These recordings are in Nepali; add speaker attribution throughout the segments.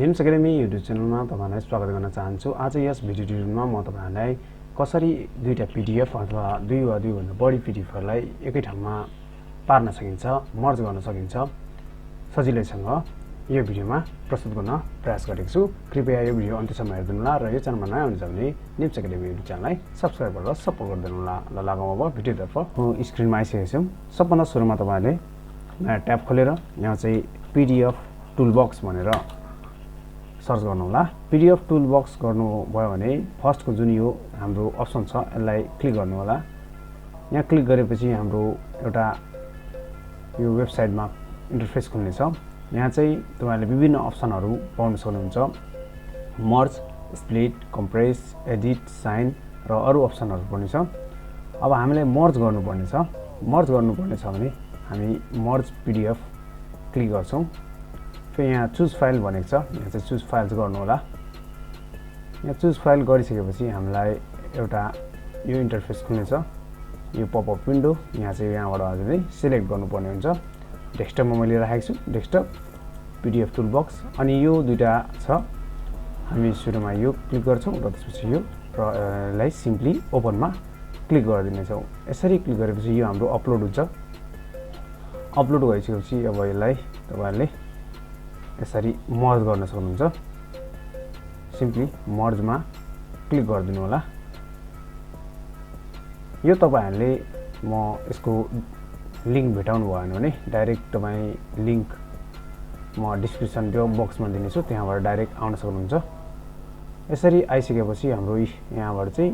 Speaker 1: निम्स एकाडेमी युट्युब च्यानलमा तपाईहरुलाई स्वागत गर्न चाहन्छु। आज यस भिडियो ट्युटोरियलमा म तपाईहरुलाई कसरी दुईटा पीडीएफ अथवा दुई वा दुई भन्दा बढी पीडीएफहरुलाई एकै ठाउँमा पार्न सकिन्छ, मर्ज गर्न सकिन्छ सजिलैसँग यो भिडियोमा प्रस्तुत गर्न प्रयास गरेको छु। कृपया यो भिडियो अन्त्यसम्म हेर्नुहोला र यो च्यानलमा नयाँ हुनुहुन्छ भने निम्स एकाडेमी युट्युब च्यानललाई सब्स्क्राइब गरेर सपोर्ट गरिदिनुहोला। ल लागौँ अब भिडियोतर्फ। स्क्रिनमा आइसकेको छौं। सबभन्दा सुरुमा तपाईहरुले नयाँ ट्याब खोलेर यहाँ चाहिँ पीडीएफ टुलबक्स भनेर सर्च गर्नु होला। पीडीएफ टुलबक्स गर्नु भयो भने फर्स्टको जुन यो हाम्रो अप्सन छ यसलाई क्लिक गर्नु होला। यहाँ क्लिक गरेपछि हाम्रो एउटा यो वेबसाइटमा इन्टरफेस खुल्नेछ। यहाँ चाहिँ तपाईहरुले विभिन्न अप्सनहरु पाउन सक्नुहुन्छ। मर्ज, स्प्लिट, कम्प्रेस, एडिट, साइन र अरु अप्सनहरु पनि छ। अब हामीले मर्ज गर्नुपर्ने छ। मर्ज गर्नुपर्ने छ भने हामी मर्ज पीडीएफ क्लिक गर्छौं। फेरि यहाँ चुज फाइल भनेको छ। यहाँ चाहिँ चुज फाइल्स गर्नु होला। यहाँ चुज फाइल गरिसकेपछि हामीलाई एउटा यो इन्टरफेस खुल्नेछ। यो पपअप विन्डो यहाँ चाहिँ यहाँबाट हजुरले सिलेक्ट गर्नुपर्ने हुन्छ। डेस्कटपमा मैले राखेको छु, डेस्कटप पीडीएफ टुलबक्स। अनि यो दुईटा छ। हामी सुरुमा यो क्लिक गर्छौं र त्यसपछि यो र यसलाई सिम्पली ओपनमा क्लिक गरिदिनेछौं। यसरी क्लिक गरेपछि यो हाम्रो अपलोड हुन्छ। अपलोड भइसकेपछि अब यसलाई तपाईहरुले यसरी मर्ज गर्न सक्नुहुन्छ। सिम्पली मर्जमा क्लिक गरिदिनु होला। यो तपाईहरुले म यसको लिंक भेटाउनु भएन भने डाइरेक्ट तपाई लिंक म डिस्क्रिप्सन बक्समा दिनेछु, त्यहाँबाट डाइरेक्ट आउन सक्नुहुन्छ। यसरी आइसकेपछि हाम्रो यहाँबाट चाहिँ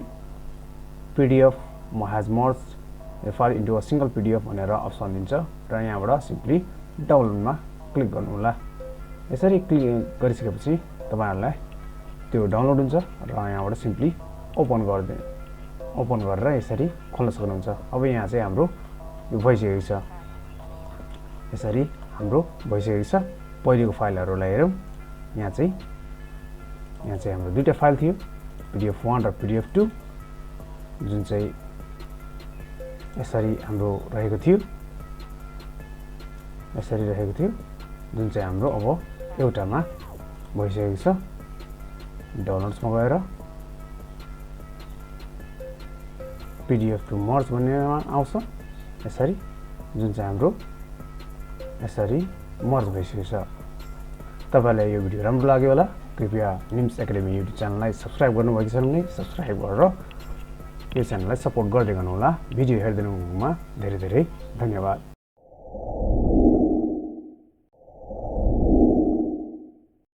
Speaker 1: PDF has merge file into a single PDF भनेर अप्सन दिन्छ र यहाँबाट सिम्पली डाउनलोडमा क्लिक गर्नु होला। यसरी क्लिक गरिसकेपछि तपाईहरुलाई त्यो डाउनलोड हुन्छ र यहाँबाट सिम्पली ओपन गरेर यसरी खोल्न सक्नुहुन्छ। अब यहाँ चाहिँ हाम्रो यो भइसकेको छ। यसरी हाम्रो भइसकेको छ। पहिलेको फाइलहरुलाई हेरौं। यहाँ चाहिँ हाम्रो दुईटा फाइल थियो, pdf1 र pdf2, जुन चाहिँ यसरी हाम्रो रहेको थियो, जुन चाहिँ हाम्रो अब एउटामा भइसकेको छ। डाउनलोड्समा गएर पीडीएफ टु मर्ज भन्नेमा आउँछ। यसरी जुन चाहिँ हाम्रो यसरी मर्ज भइसकेको छ। तपाईलाई यो भिडियो राम्रो लाग्यो होला। कृपया निम्स एकाडेमी युट्युब च्यानललाई सब्स्क्राइब गर्नुभएको छैन भने सब्स्क्राइब गरेर यो च्यानललाई सपोर्ट गर्दै गर्नु होला। भिडियो हेर्दिनुमा धेरै धेरै धन्यवाद।